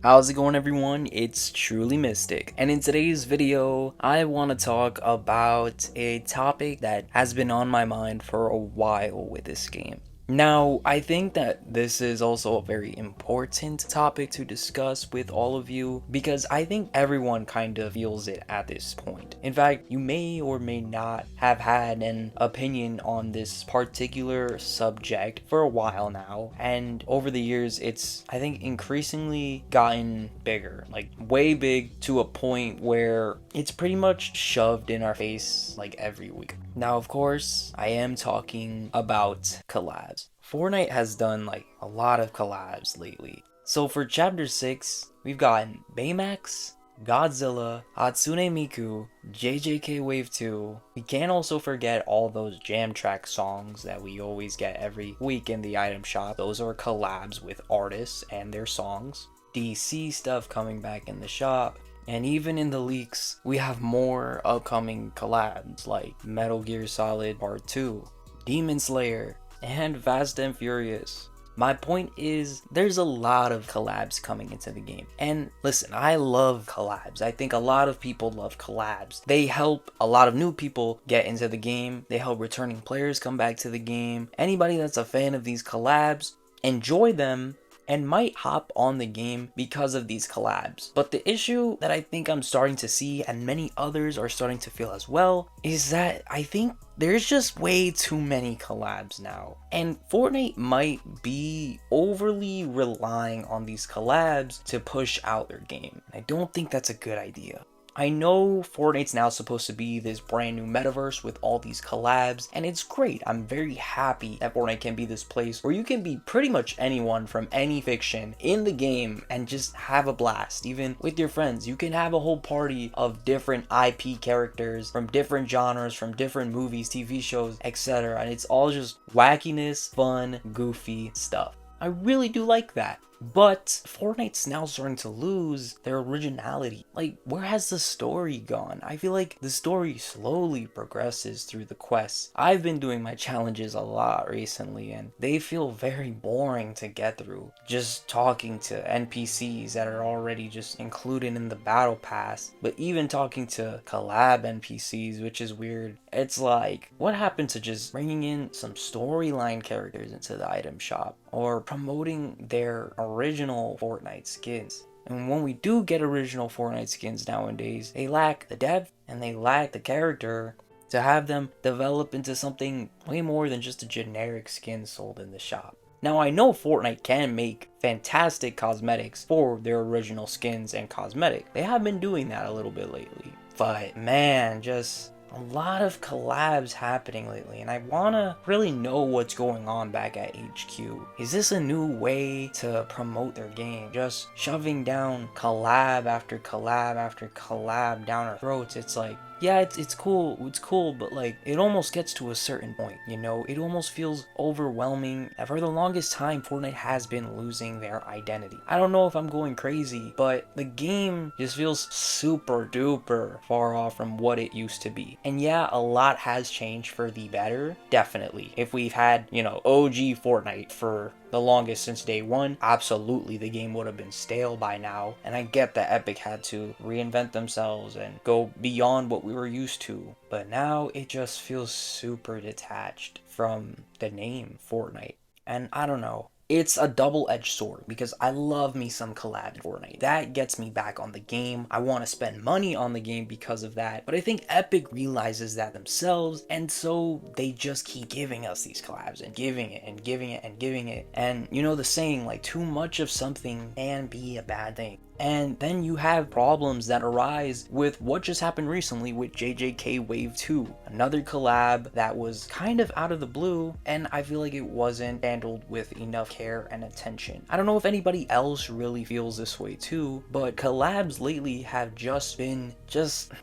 How's it going, everyone? It's TrulyMystic, and in today's video I want to talk about a topic that has been on my mind for a while with this game. Now, I think that this is also a very important topic to discuss with all of you because I think everyone kind of feels it at this point. In fact, you may or may not have had an opinion on this particular subject for a while now, and over the years it's, I think, increasingly gotten bigger, like way big, to a point where it's pretty much shoved in our face like every week. Now, of course, I am talking about collabs. Fortnite has done like a lot of collabs lately. So for chapter 6, we've gotten Baymax, Godzilla, Hatsune Miku, JJK Wave 2. We can't also forget all those jam track songs that we always get every week in the item shop. Those are collabs with artists and their songs. DC stuff coming back in the shop. And even in the leaks, we have more upcoming collabs like Metal Gear Solid Part 2, Demon Slayer, and Fast and Furious. My point is, there's a lot of collabs coming into the game. And listen, I love collabs. I think a lot of people love collabs. They help a lot of new people get into the game. They help returning players come back to the game. Anybody that's a fan of these collabs, enjoy them and might hop on the game because of these collabs. But the issue that I think I'm starting to see, and many others are starting to feel as well, is that I think there's just way too many collabs now. And Fortnite might be overly relying on these collabs to push out their game. I don't think that's a good idea. I know Fortnite's now supposed to be this brand new metaverse with all these collabs, and it's great. I'm very happy that Fortnite can be this place where you can be pretty much anyone from any fiction in the game and just have a blast. Even with your friends, you can have a whole party of different IP characters from different genres, from different movies, TV shows, etc. And it's all just wackiness, fun, goofy stuff. I really do like that. But Fortnite's now starting to lose their originality. Like, where has the story gone? I feel like the story slowly progresses through the quests. I've been doing my challenges a lot recently, and they feel very boring to get through. Just talking to NPCs that are already just included in the battle pass, but even talking to collab NPCs, which is weird. It's like, what happened to just bringing in some storyline characters into the item shop, or promoting their original Fortnite skins? And when we do get original Fortnite skins nowadays, they lack the depth and they lack the character to have them develop into something way more than just a generic skin sold in the shop. Now, I know Fortnite can make fantastic cosmetics for their original skins and cosmetics. They have been doing that a little bit lately. But man, just a lot of collabs happening lately, and I wanna really know what's going on back at HQ. Is this a new way to promote their game? Just shoving down collab after collab after collab down our throats? It's like, yeah, it's cool, but like, it almost gets to a certain point, you know? It almost feels overwhelming. For the longest time, Fortnite has been losing their identity. I don't know if I'm going crazy, but the game just feels super duper far off from what it used to be. And yeah, a lot has changed for the better, definitely. If we've had, OG Fortnite for the longest since day one, absolutely the game would have been stale by now. And I get that Epic had to reinvent themselves and go beyond what we were used to, but now it just feels super detached from the name Fortnite. And I don't know, it's a double-edged sword because I love me some collab in Fortnite. That gets me back on the game. I want to spend money on the game because of that. But I think Epic realizes that themselves, and so they just keep giving us these collabs and giving it and giving it and giving it. And you know the saying, like, too much of something can be a bad thing. And then you have problems that arise with what just happened recently with JJK Wave 2. Another collab that was kind of out of the blue, and I feel like it wasn't handled with enough care and attention. I don't know if anybody else really feels this way too, but collabs lately have just been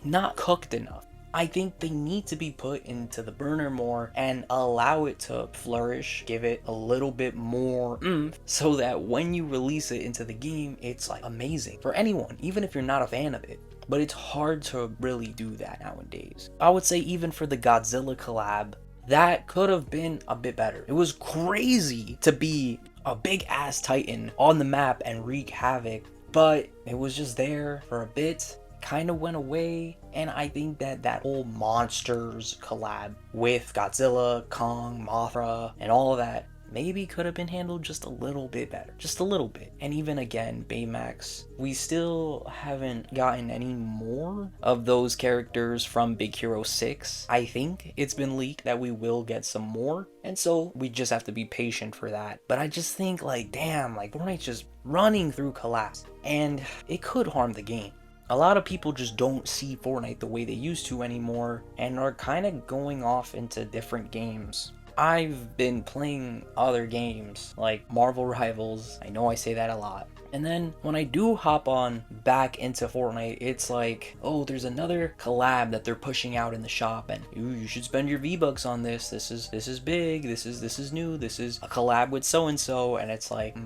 not cooked enough. I think they need to be put into the burner more and allow it to flourish, give it a little bit more oomph, so that when you release it into the game, it's like amazing for anyone, even if you're not a fan of it. But it's hard to really do that nowadays. I would say even for the Godzilla collab, that could have been a bit better. It was crazy to be a big ass titan on the map and wreak havoc but it was just there for a bit, kind of went away, and I think that that whole monsters collab with Godzilla, Kong, Mothra, and all of that maybe could have been handled just a little bit better, just a little bit. And even again, Baymax, we still haven't gotten any more of those characters from Big Hero 6. I think it's been leaked that we will get some more, and so we just have to be patient for that. But I just think, like, damn, like Fortnite's just running through collapse, and it could harm the game. A lot of people just don't see Fortnite the way they used to anymore and are kind of going off into different games. I've been playing other games like Marvel Rivals. I know I say that a lot. And then when I do hop on back into Fortnite, it's like, oh, there's another collab that they're pushing out in the shop, and you should spend your V-Bucks on this. This is big. This is new. This is a collab with so and so, and it's like,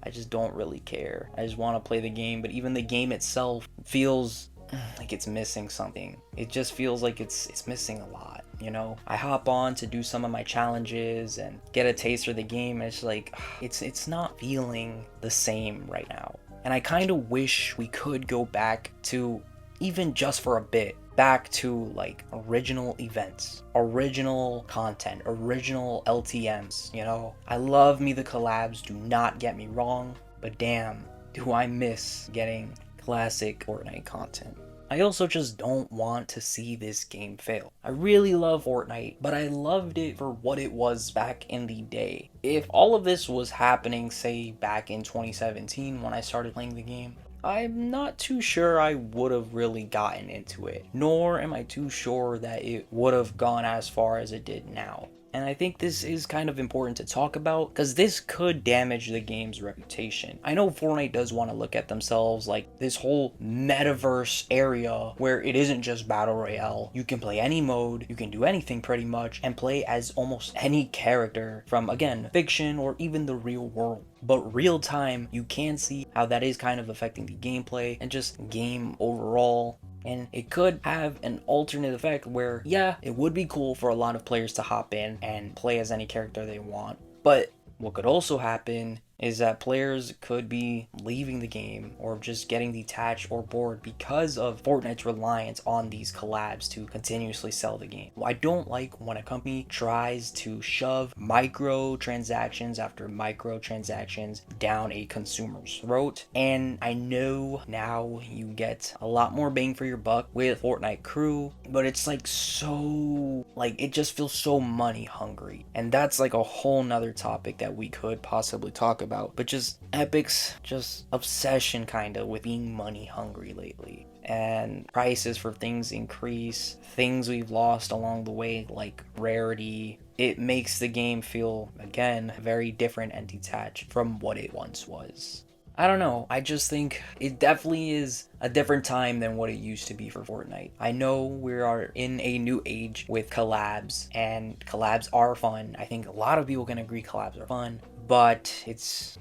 I just don't really care. I just want to play the game, but even the game itself feels like it's missing something. It just feels like it's missing a lot, you know? I hop on to do some of my challenges and get a taste for the game, and it's like, it's not feeling the same right now. And I kind of wish we could go back to, even just for a bit, back to like original events, original content, original LTMs, you know? I love me the collabs, do not get me wrong, but damn, do I miss getting classic Fortnite content. I also just don't want to see this game fail. I really love Fortnite, but I loved it for what it was back in the day. If all of this was happening, say, back in 2017 when I started playing the game, I'm not too sure I would have really gotten into it, nor am I too sure that it would have gone as far as it did now. And I think this is kind of important to talk about because this could damage the game's reputation. I know Fortnite does want to look at themselves like this whole metaverse area where it isn't just Battle Royale. You can play any mode, you can do anything pretty much, and play as almost any character from, again, fiction or even the real world. But real time, you can see how that is kind of affecting the gameplay and just game overall. And it could have an alternate effect where, yeah, it would be cool for a lot of players to hop in and play as any character they want. But what could also happen is that players could be leaving the game or just getting detached or bored because of Fortnite's reliance on these collabs to continuously sell the game. I don't like when a company tries to shove microtransactions after microtransactions down a consumer's throat, and I know now you get a lot more bang for your buck with Fortnite Crew, but it's like so, like, it just feels so money hungry, and that's like a whole nother topic that we could possibly talk about, but just Epic's just obsession kind of with being money hungry lately, and prices for things increase, things we've lost along the way like rarity. It makes the game feel, again, very different and detached from what it once was. I don't know, I just think it definitely is a different time than what it used to be for Fortnite. I know we are in a new age with collabs, and collabs are fun. I think a lot of people can agree collabs are fun, but it's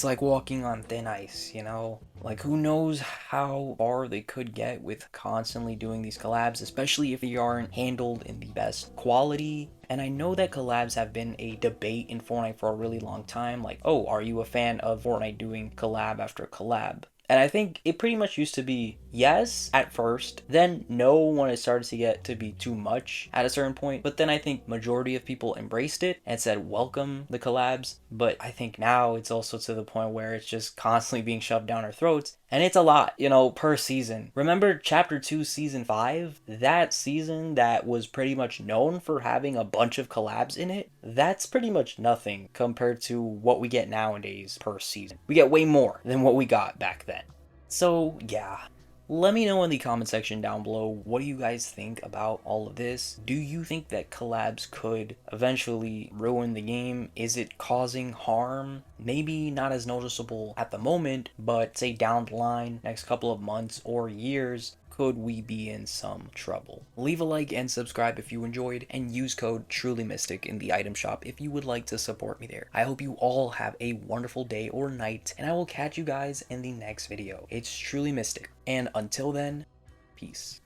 like walking on thin ice, you know? Like, who knows how far they could get with constantly doing these collabs, especially if they aren't handled in the best quality. And I know that collabs have been a debate in Fortnite for a really long time. Like, oh, are you a fan of Fortnite doing collab after collab? And I think it pretty much used to be yes at first, then no when it started to get to be too much at a certain point. But then I think majority of people embraced it and said welcome the collabs. But I think now it's also to the point where it's just constantly being shoved down our throats. And it's a lot, you know, per season. Remember Chapter 2 Season 5? That season that was pretty much known for having a bunch of collabs in it? That's pretty much nothing compared to what we get nowadays per season. We get way more than what we got back then. So, yeah. Let me know in the comment section down below, what do you guys think about all of this? Do you think that collabs could eventually ruin the game? Is it causing harm? Maybe not as noticeable at the moment, but say down the line, next couple of months or years, could we be in some trouble? Leave a like and subscribe if you enjoyed, and use code TrulyMystic in the item shop if you would like to support me there. I hope you all have a wonderful day or night, and I will catch you guys in the next video. It's TrulyMystic, and until then, peace.